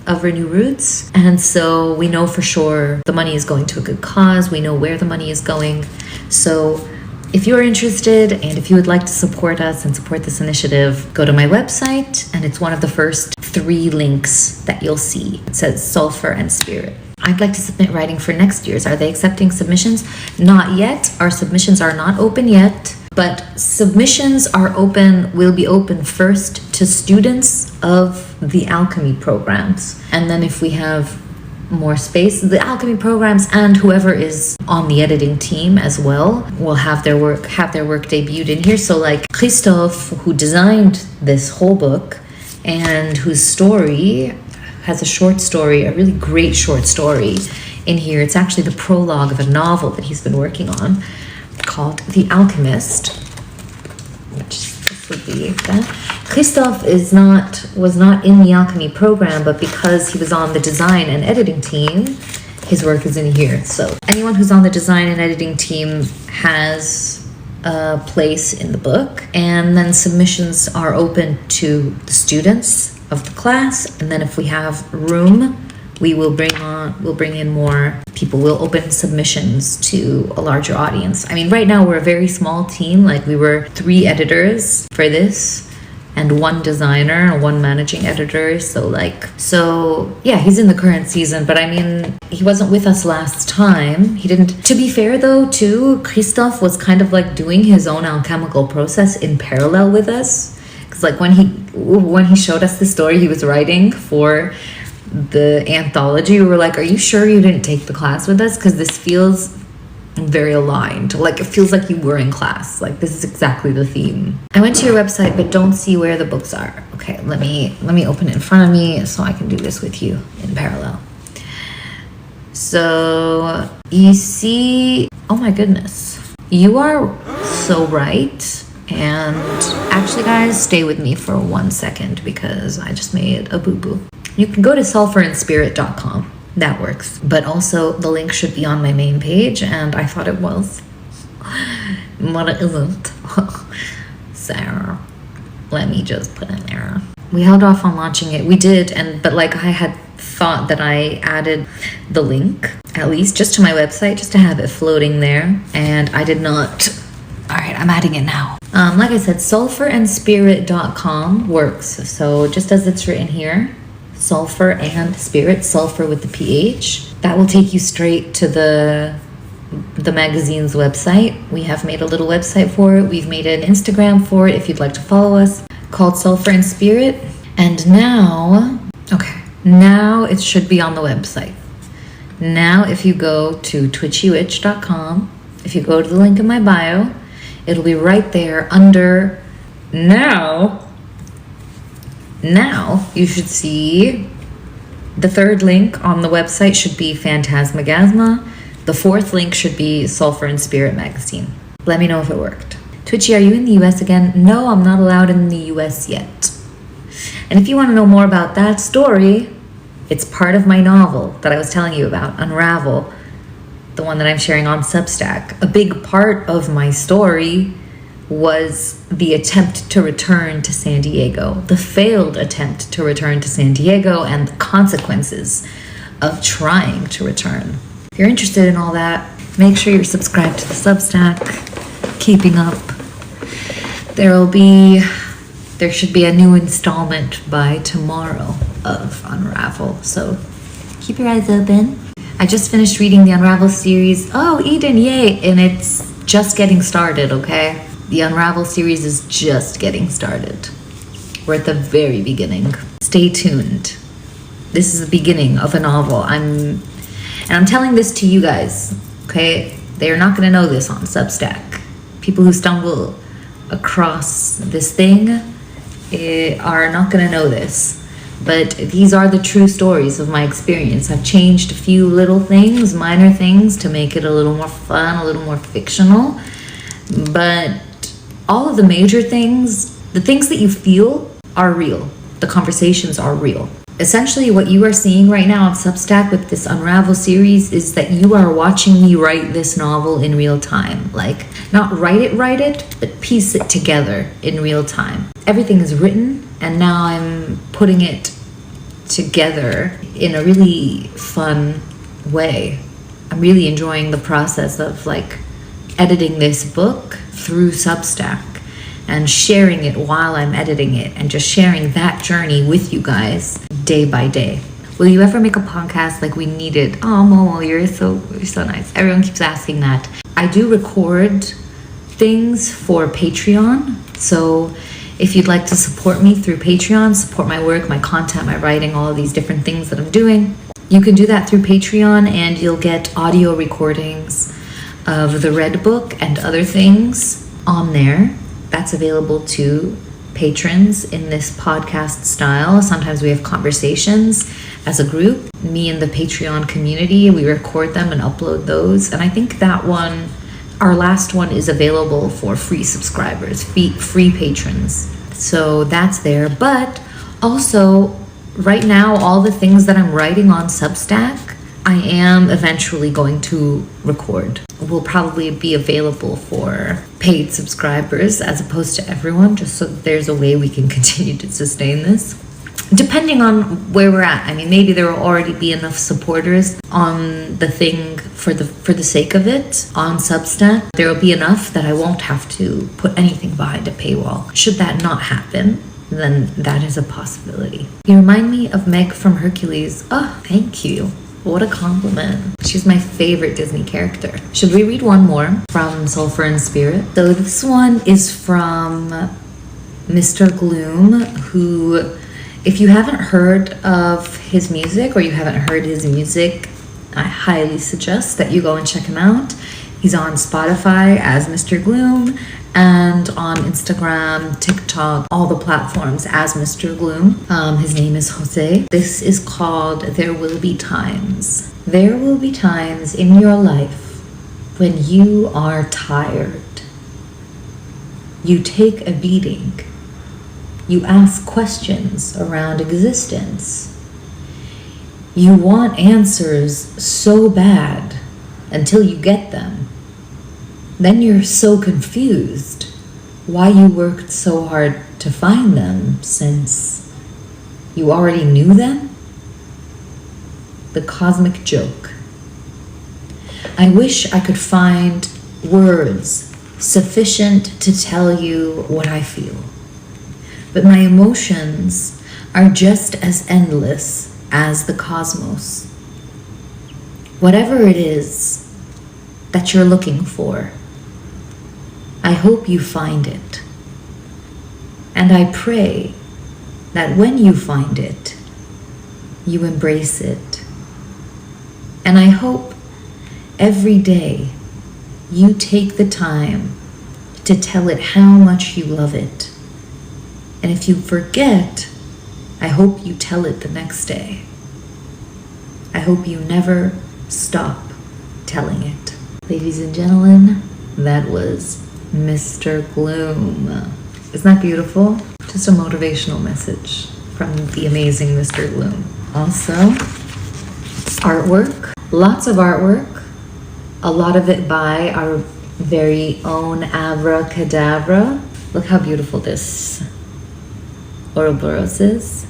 S1: of Renew Roots. And so we know for sure the money is going to a good cause. We know where the money is going. So if you're interested and if you would like to support us and support this initiative, go to my website, and it's one of the first 3 links that you'll see. It says Sulfur and Spirit. I'd like to submit writing for next year's. Are they accepting submissions? Not yet. Our submissions are not open yet, but submissions are open, will be open first to students of the alchemy programs. And then if we have more space, the alchemy programs and whoever is on the editing team as well will have their work debuted in here. So like Christophe, who designed this whole book and whose story has a short story, a really great short story in here. It's actually the prologue of a novel that he's been working on called The Alchemist, which this would be that. Christophe was not in the alchemy program, but because he was on the design and editing team, his work is in here. So anyone who's on the design and editing team has a place in the book, and then submissions are open to the students of the class, and then if we have room, we'll bring in more people. We'll open submissions to a larger audience. I mean, right now we're a very small team. Like, we were 3 editors for this and 1 designer and 1 managing editor. So yeah, he's in the current season, but I mean, he wasn't with us last time. He didn't. To be fair though, too, Christophe was kind of like doing his own alchemical process in parallel with us. Because like when he showed us the story he was writing for the anthology, we were like, are you sure you didn't take the class with us? Because this feels very aligned. Like, it feels like you were in class. Like, this is exactly the theme. I went to your website but don't see where the books are. Okay, let me open it in front of me so I can do this with you in parallel. So you see, oh my goodness, you are so right. And actually, guys, stay with me for 1 second because I just made a boo-boo. You can go to sulfurandspirit.com. That works. But also, the link should be on my main page, and I thought it was. But it isn't. So, let me just put in there. We held off on launching it. We did, but like I had thought that I added the link, at least, just to my website, just to have it floating there, and I did not. All right, I'm adding it now. Like I said, sulfurandspirit.com works. So just as it's written here, Sulfur and Spirit, sulfur with the PH. That will take you straight to the magazine's website. We have made a little website for it. We've made an Instagram for it if you'd like to follow us, called Sulfur and Spirit. And now it should be on the website. Now if you go to twitchywitch.com, if you go to the link in my bio, it'll be right there under now. Now you should see the 3rd link on the website should be Phantasmagasma. The 4th link should be Sulfur and Spirit magazine. Let me know if it worked. Twitchy, are you in the US again? No, I'm not allowed in the US yet. And if you want to know more about that story, it's part of my novel that I was telling you about, Unravel, the one that I'm sharing on Substack. A big part of my story was the attempt to return to San Diego, the failed attempt to return to San Diego, and the consequences of trying to return. If you're interested in all that, make sure you're subscribed to the Substack, keeping up. There should be a new installment by tomorrow of Unravel, so Keep your eyes open. I just finished reading the Unravel series. Oh, Eden, yay! And it's just getting started, okay? The Unravel series is just getting started. We're at the very beginning. Stay tuned. This is the beginning of a novel. I'm telling this to you guys, okay? They're not going to know this on Substack. People who stumble across this thing are not going to know this. But these are the true stories of my experience. I've changed a few little things, minor things, to make it a little more fun, a little more fictional. But all of the major things, the things that you feel, are real. The conversations are real. Essentially, what you are seeing right now on Substack with this Unravel series is that you are watching me write this novel in real time. Like, not write it, but piece it together in real time. Everything is written, and now I'm putting it together in a really fun way. I'm really enjoying the process of like editing this book through Substack and sharing it while I'm editing it and just sharing that journey with you guys day by day. Will you ever make a podcast like we needed? Oh, Momo, you're so nice. Everyone keeps asking that. I do record things for Patreon. So if you'd like to support me through Patreon, support my work, my content, my writing, all of these different things that I'm doing, you can do that through Patreon, and you'll get audio recordings of the Red Book and other things on there. That's available to patrons in this podcast style. Sometimes we have conversations as a group. Me and the Patreon community, we record them and upload those. And I think that one, our last one, is available for free subscribers, free patrons. So that's there. But also, right now, all the things that I'm writing on Substack, I am eventually going to record. Will probably be available for paid subscribers as opposed to everyone, just so that there's a way we can continue to sustain this. Depending on where we're at. I mean, maybe there will already be enough supporters on the thing for the sake of it on Substack. There will be enough that I won't have to put anything behind a paywall. Should that not happen, then that is a possibility. You remind me of Meg from Hercules. Oh, thank you. What a compliment. She's my favorite Disney character. Should we read one more from Sulfur and Spirit? So this one is from Mr. Gloom, who, if you haven't heard of his music or you haven't heard his music, I highly suggest that you go and check him out. He's on Spotify as Mr. Gloom and on Instagram, TikTok, all the platforms as Mr. Gloom. His name is Jose. This is called There Will Be Times. There will be times in your life when you are tired. You take a beating. You ask questions around existence. You want answers so bad until you get them. Then you're so confused why you worked so hard to find them, since you already knew them. The cosmic joke. I wish I could find words sufficient to tell you what I feel. But my emotions are just as endless as the cosmos. Whatever it is that you're looking for, I hope you find it. And I pray that when you find it, you embrace it. And I hope every day you take the time to tell it how much you love it. And if you forget, I hope you tell it the next day. I hope you never stop telling it. Ladies and gentlemen, that was Mr. Gloom. Isn't that beautiful? Just a motivational message from the amazing Mr. Gloom. Also, artwork. Lots of artwork. A lot of it by our very own Abracadabra. Look how beautiful this Ouroboros is.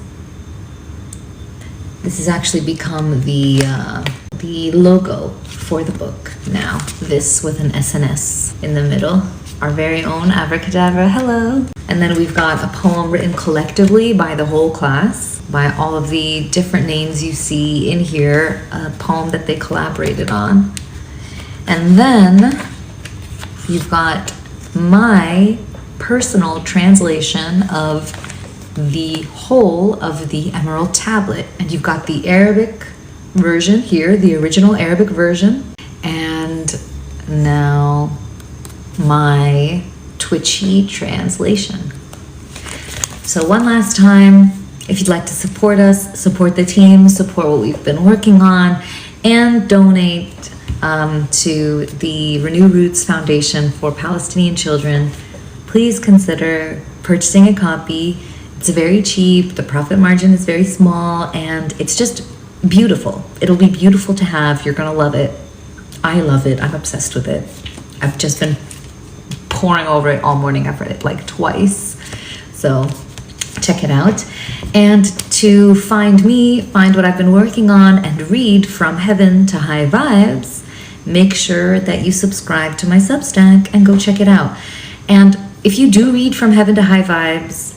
S1: This has actually become the logo for the book now. This with an SNS in the middle. our very own Abracadabra, hello. And then we've got a poem written collectively by the whole class, by all of the different names you see in here, a poem that they collaborated on. And then you've got my personal translation of the whole of the Emerald Tablet. And you've got the Arabic version here, the original Arabic version. And now my Twitchy translation. So one last time, if you'd like to support us, support the team, support what we've been working on, and donate to the Renew Roots Foundation for Palestinian Children, please consider purchasing a copy. It's very cheap, the profit margin is very small, and it's just beautiful. It'll be beautiful to have. You're gonna love it. I love it. I'm obsessed with it. I've just been poring over it all morning. I've read it like twice. So check it out. And to find me, find what I've been working on, and read From Heaven to High Vibes, make sure that you subscribe to my Substack and go check it out. And if you do read From Heaven to High Vibes,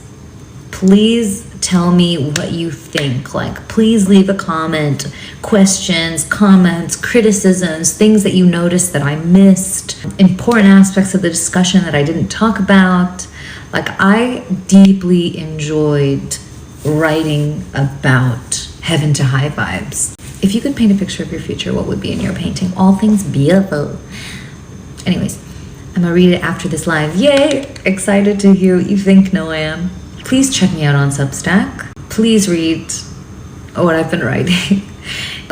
S1: please tell me what you think. Like, please leave a comment, questions, comments, criticisms, things that you noticed that I missed, important aspects of the discussion that I didn't talk about. Like, I deeply enjoyed writing about Heaven to High Vibes. If you could paint a picture of your future, what would be in your painting? All things beautiful. Anyways, I'm gonna read it after this live. Yay! Excited to hear what you think, Noam. Please check me out on Substack. Please read what I've been writing.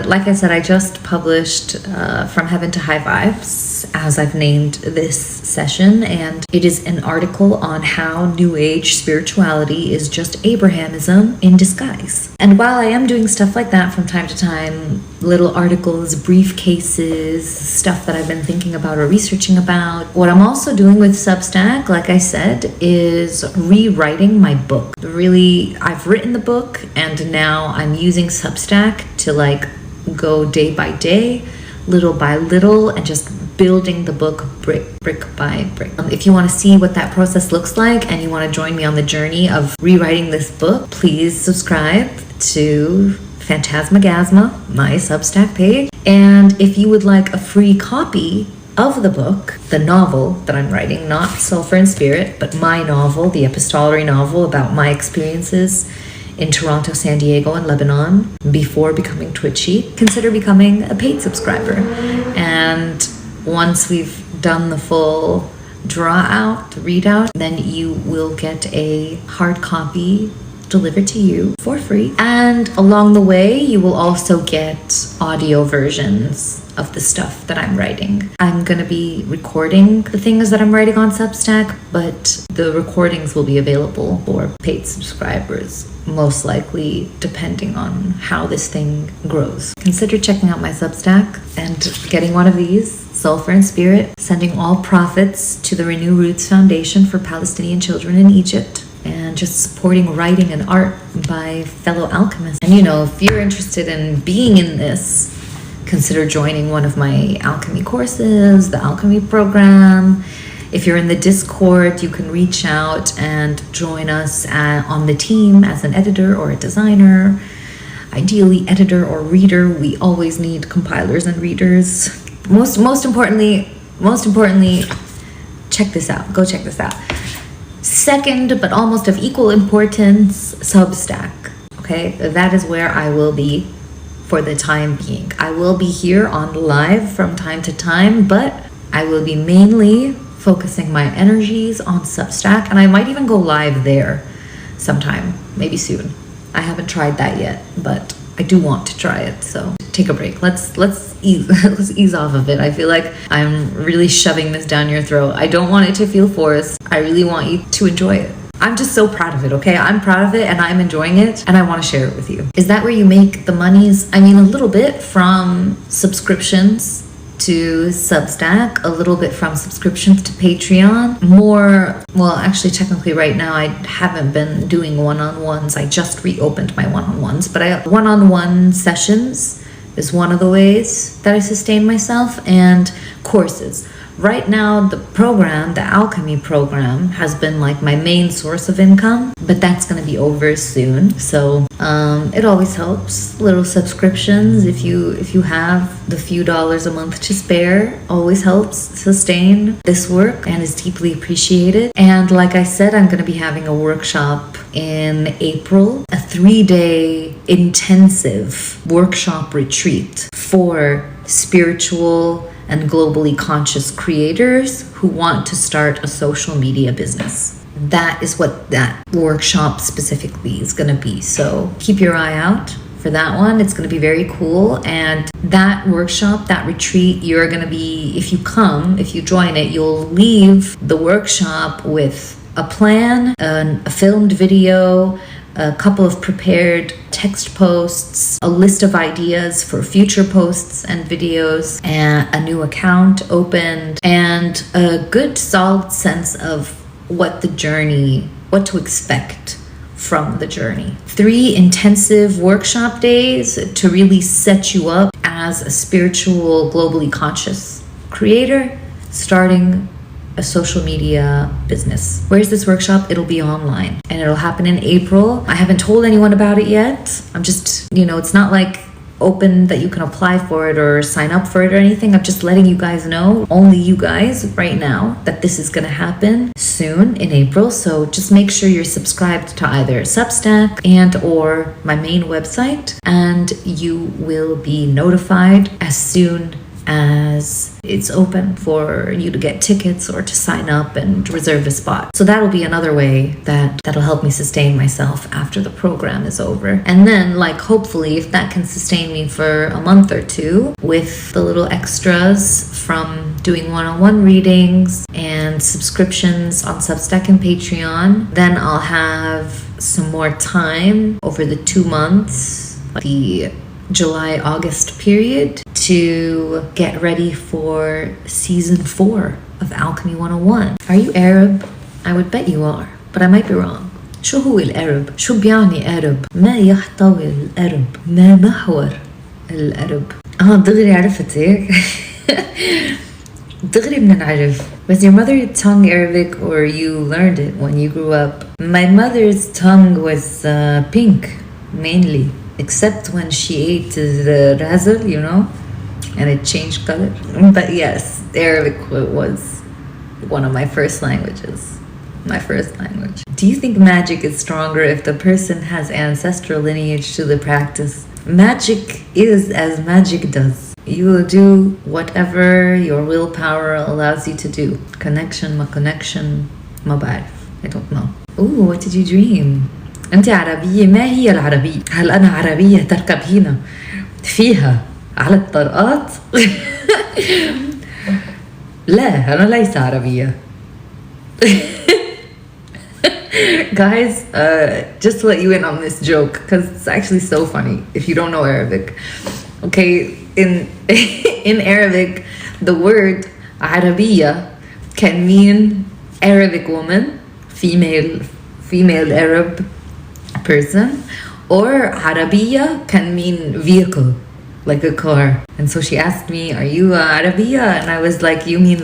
S1: Like I said, I just published From Heaven to High Vibes, as I've named this session, and it is an article on how New Age spirituality is just Abrahamism in disguise. And while I am doing stuff like that from time to time, little articles, briefcases, stuff that I've been thinking about or researching about, what I'm also doing with Substack, like I said, is rewriting my book. Really, I've written the book, and now I'm using Substack to like go day by day, little by little, and just building the book brick by brick. If you want to see what that process looks like and you want to join me on the journey of rewriting this book, please subscribe to Phantasmagasma, my Substack page. And if you would like a free copy of the book, the novel that I'm writing, not Sulfur and Spirit, but my novel, the epistolary novel about my experiences in Toronto, San Diego, and Lebanon before becoming Twitchy, consider becoming a paid subscriber. And once we've done the full readout, then you will get a hard copy delivered to you for free. And along the way, you will also get audio versions of the stuff that I'm writing. I'm going to be recording the things that I'm writing on Substack, but the recordings will be available for paid subscribers, most likely depending on how this thing grows. Consider checking out my Substack and getting one of these, Sulfur and Spirit, sending all profits to the Renew Roots Foundation for Palestinian Children in Egypt, and just supporting writing and art by fellow alchemists. And you know, if you're interested in being in this, consider joining one of my alchemy courses, the alchemy program. If you're in the Discord, you can reach out and join us on the team as an editor or a designer. Ideally, editor or reader. We always need compilers and readers. Most importantly, check this out. Go check this out. Second, but almost of equal importance, Substack. Okay, that is where I will be for the time being. I will be here on live from time to time, but I will be mainly focusing my energies on Substack, and I might even go live there sometime, maybe soon. I haven't tried that yet, but I do want to try it. So take a break. Let's ease off of it. I feel like I'm really shoving this down your throat. I don't want it to feel forced. I really want you to enjoy it. I'm just so proud of it, okay? I'm proud of it and I'm enjoying it and I want to share it with you. Is that where you make the monies? I mean, a little bit from subscriptions to Substack, a little bit from subscriptions to Patreon. More, well, actually, technically right now I haven't been doing one-on-ones. I just reopened my one-on-ones, but one-on-one sessions is one of the ways that I sustain myself, and courses. Right now, the Alchemy program has been like my main source of income, but that's going to be over soon. So it always helps. Little subscriptions, if you have the few dollars a month to spare, always helps sustain this work and is deeply appreciated. And like I said, I'm going to be having a workshop in April, a 3-day intensive workshop retreat for spiritual and globally conscious creators who want to start a social media business. That is what that workshop specifically is going to be. So keep your eye out for that one. It's going to be very cool. And that workshop, that retreat, you're going to be, if you join it, you'll leave the workshop with a plan, a filmed video, a couple of prepared text posts, a list of ideas for future posts and videos, and a new account opened, and a good solid sense of what to expect from the journey. 3 intensive workshop days to really set you up as a spiritual, globally conscious creator starting a social media business. Where's this workshop? It'll be online and it'll happen in April. I haven't told anyone about it yet. I'm just, it's not like open that you can apply for it or sign up for it or anything. I'm just letting you guys know, only you guys right now, that this is going to happen soon in April. So just make sure you're subscribed to either Substack and or my main website, and you will be notified as soon as it's open for you to get tickets or to sign up and reserve a spot. So that'll be another way that'll help me sustain myself after the program is over. And then, hopefully, if that can sustain me for a month or two with the little extras from doing one-on-one readings and subscriptions on Substack and Patreon, then I'll have some more time over the 2 months, the July-August period, to get ready for season 4 of Alchemy 101. Are you Arab? I would bet you are, but I might be wrong. شو هو الأرب؟ شو بيعني أرب؟ ما يحتوي الأرب؟ ما محور الأرب؟ دغري عرفت هيك؟ دغري بدنا نعرف. Was your mother tongue Arabic or you learned it when you grew up? My mother's tongue was pink, mainly. Except when she ate the razzle, and it changed color. But yes, Arabic was one of my first languages. My first language. Do you think magic is stronger if the person has ancestral lineage to the practice? Magic is as magic does. You will do whatever your willpower allows you to do. Connection, ما بعرف. I don't know. Ooh, what did you dream? أنت عربية. ما هي العربية؟ هل أنا عربية تركب هنا فيها على الطرقات؟ لا، أنا ليس عربية. Guys, just to let you in on this joke, because it's actually so funny if you don't know Arabic. Okay, in Arabic, the word عربية can mean Arabic woman, female Arab person, or Arabiya can mean vehicle, like a car. And so she asked me, are you Arabiya? And I was like, you mean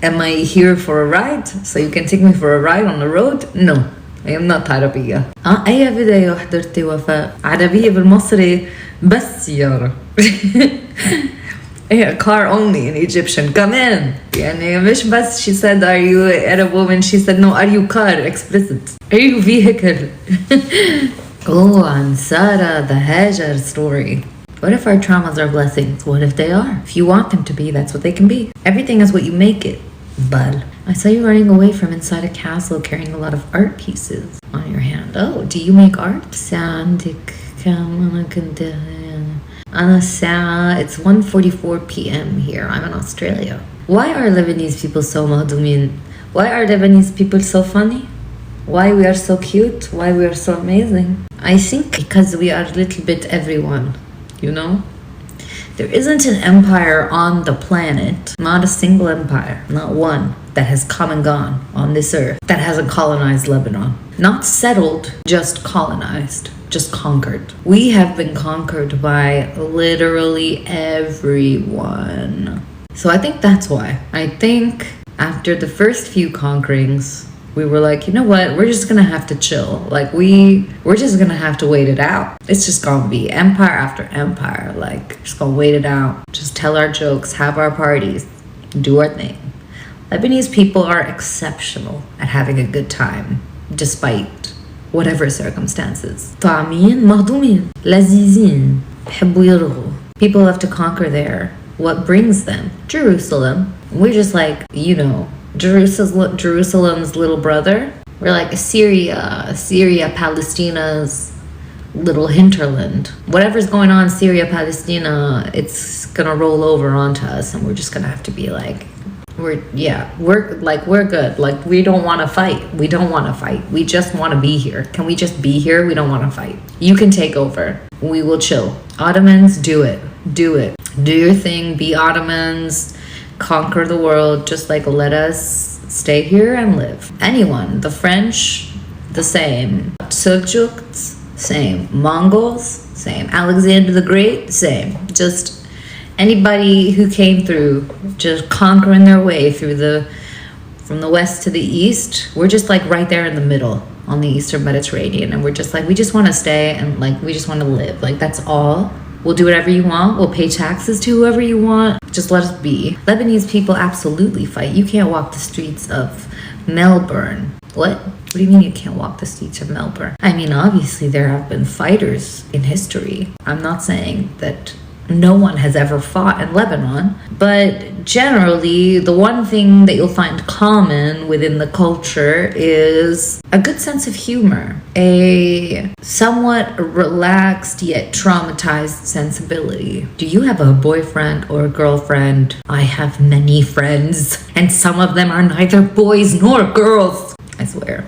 S1: am I here for a ride? So you can take me for a ride on the road? No, I am not Arabiya. أي فيديو حضرتي وفاء؟ عربية بالمصري بس سيارة. A car only in Egyptian. Come in. يعني مش بس. She said, are you Arab woman? She said, no, are you car? Explicit. Are you vehicle? Oh, and Sarah, the Hajar story. What if our traumas are blessings? What if they are? If you want them to be, that's what they can be. Everything is what you make it. But I saw you running away from inside a castle carrying a lot of art pieces on your hand. Oh, do you make art? عندك كم أنا كنت It's 1:44 p.m. here. I'm in Australia. Why are Lebanese people so mahdumin? Why are Lebanese people so funny? Why we are so cute? Why we are so amazing? I think because we are a little bit everyone, There isn't an empire on the planet, not a single empire, not one, that has come and gone on this earth, that hasn't colonized Lebanon. Not settled, just colonized. Just conquered. We have been conquered by literally everyone. So I think that's why. I think after the first few conquerings, we were like, you know what, we're just gonna have to chill. Like we're just gonna have to wait it out. It's just gonna be empire after empire. Like, just gonna wait it out. Just tell our jokes, have our parties, do our thing. Lebanese people are exceptional at having a good time, despite whatever circumstances. طعمين مهضومين لذيذين بحبوا يرغوا. People have to conquer there. What brings them? Jerusalem. We're just like, you know, Jerusalem's little brother. We're like Syria, Palestina's little hinterland. Whatever's going on in Syria, Palestina, it's gonna roll over onto us, and we're just gonna have to be like, we're good. Like, we don't want to fight. We don't want to fight. We just want to be here. Can we just be here? We don't want to fight. You can take over. We will chill. Ottomans, do it. Do it. Do your thing. Be Ottomans. Conquer the world. Just like, let us stay here and live. Anyone. The French, the same. Seljuks, same. Mongols, same. Alexander the Great, same. Just anybody who came through, just conquering their way through from the west to the east. We're just like right there in the middle on the Eastern Mediterranean, and we're just like, we just want to stay, and like, we just want to live. Like, that's all. We'll do whatever you want. We'll pay taxes to whoever you want. Just let us be. Lebanese people absolutely fight. You can't walk the streets of Melbourne. What? What do you mean you can't walk the streets of Melbourne? I mean, obviously there have been fighters in history. I'm not saying that no one has ever fought in Lebanon, but generally the one thing that you'll find common within the culture is a good sense of humor, a somewhat relaxed yet traumatized sensibility. Do you have a boyfriend or a girlfriend? I have many friends, and some of them are neither boys nor girls. I swear.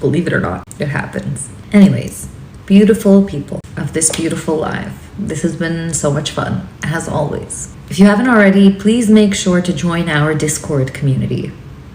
S1: Believe it or not, it happens. Anyways, beautiful people of this beautiful life. This has been so much fun, as always. If you haven't already, please make sure to join our Discord community.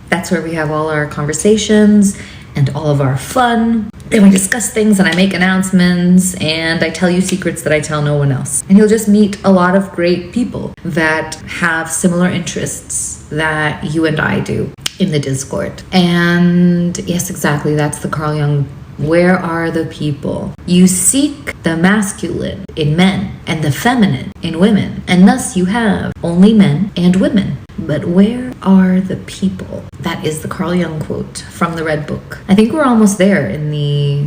S1: That's where we have all our conversations and all of our fun. Then we discuss things and I make announcements and I tell you secrets that I tell no one else. And you'll just meet a lot of great people that have similar interests that you and I do in the Discord. And yes, exactly, that's the Carl Jung. Where are the people? You seek the masculine in men and the feminine in women, and thus you have only men and women. But where are the people? That is the Carl Jung quote from the Red Book. I think we're almost there in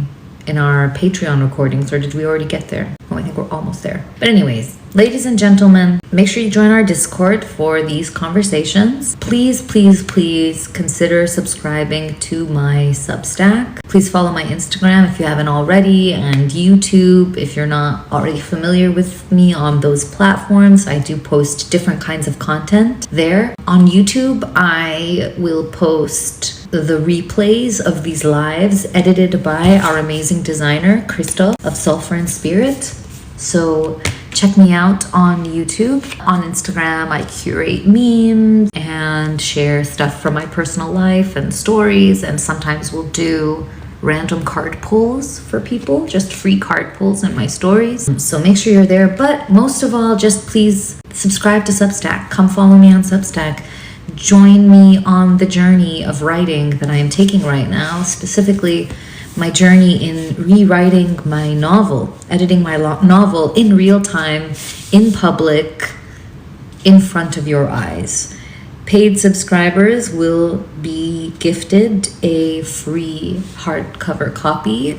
S1: our Patreon recordings, or did we already get there? Oh, I think we're almost there. But anyways, ladies and gentlemen, make sure you join our Discord for these conversations. Please, please, please consider subscribing to my Substack. Please follow my Instagram if you haven't already, and YouTube if you're not already familiar with me on those platforms. I do post different kinds of content there. On YouTube, I will post the replays of these lives edited by our amazing designer, Crystal of Sulfur and Spirit. So check me out on YouTube. On Instagram, I curate memes and share stuff from my personal life and stories, and sometimes we'll do random card pulls for people, just free card pulls in my stories. So make sure you're there, but most of all, just please subscribe to Substack. Come follow me on Substack. Join me on the journey of writing that I am taking right now, specifically my journey in rewriting my novel, editing my novel in real time, in public, in front of your eyes. Paid subscribers will be gifted a free hard copy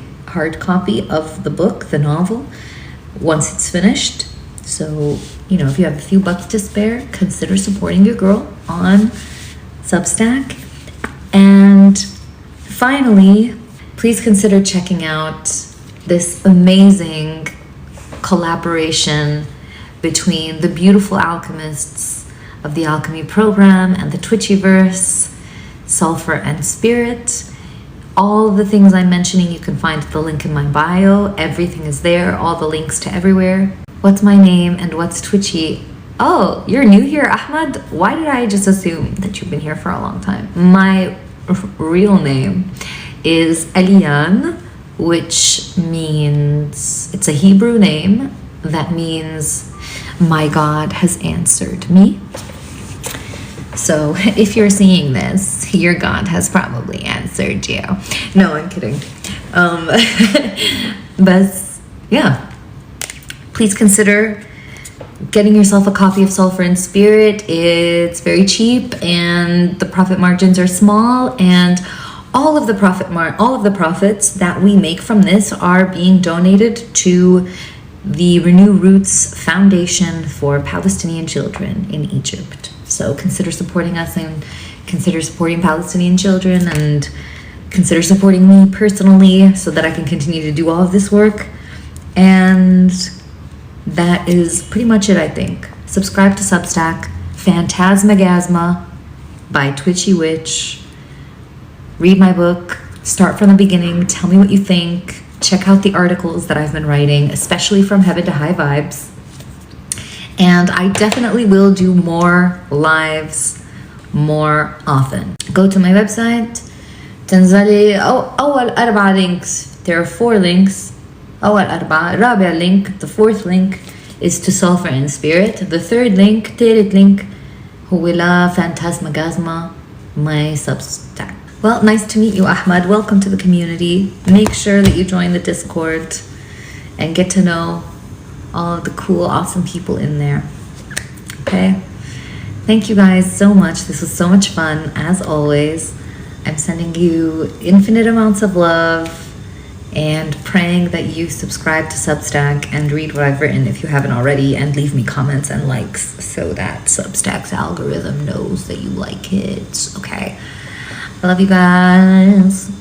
S1: of the book, the novel, once it's finished. So, you know, if you have a few bucks to spare, consider supporting your girl on Substack. And finally, please consider checking out this amazing collaboration between the beautiful alchemists of the Alchemy program and the Twitchiverse, Sulfur and Spirit. All the things I'm mentioning, you can find the link in my bio. Everything is there, all the links to everywhere. What's my name and what's Twitchy? Oh, you're new here, Ahmad? Why did I just assume that you've been here for a long time? My real name is Elian, which means, it's a Hebrew name that means my God has answered me. So if you're seeing this, your God has probably answered you. No, I'm kidding. But yeah, please consider getting yourself a copy of Sulfur and Spirit. It's very cheap and the profit margins are small, and all of the profits that we make from this are being donated to the Renew Roots Foundation for Palestinian Children in Egypt. So consider supporting us, and consider supporting Palestinian children, and consider supporting me personally so that I can continue to do all of this work. And that is pretty much it, I think. Subscribe to Substack, Phantasmagasma by Twitchy Witch. Read my book, start from the beginning, tell me what you think. Check out the articles that I've been writing, especially from Heaven to High Vibes. And I definitely will do more lives more often. Go to my website. تنزلي أول 4 links. There are 4 links. أول 4. رابع link, the 4th link, is to Sulfur and Spirit. The 3rd link, ثالث link, هو لا Phantasmagasma, my Substack. Well, nice to meet you, Ahmad. Welcome to the community. Make sure that you join the Discord and get to know all of the cool, awesome people in there. Okay? Thank you guys so much. This was so much fun, as always. I'm sending you infinite amounts of love and praying that you subscribe to Substack and read what I've written if you haven't already, and leave me comments and likes so that Substack's algorithm knows that you like it. Okay? I love you guys.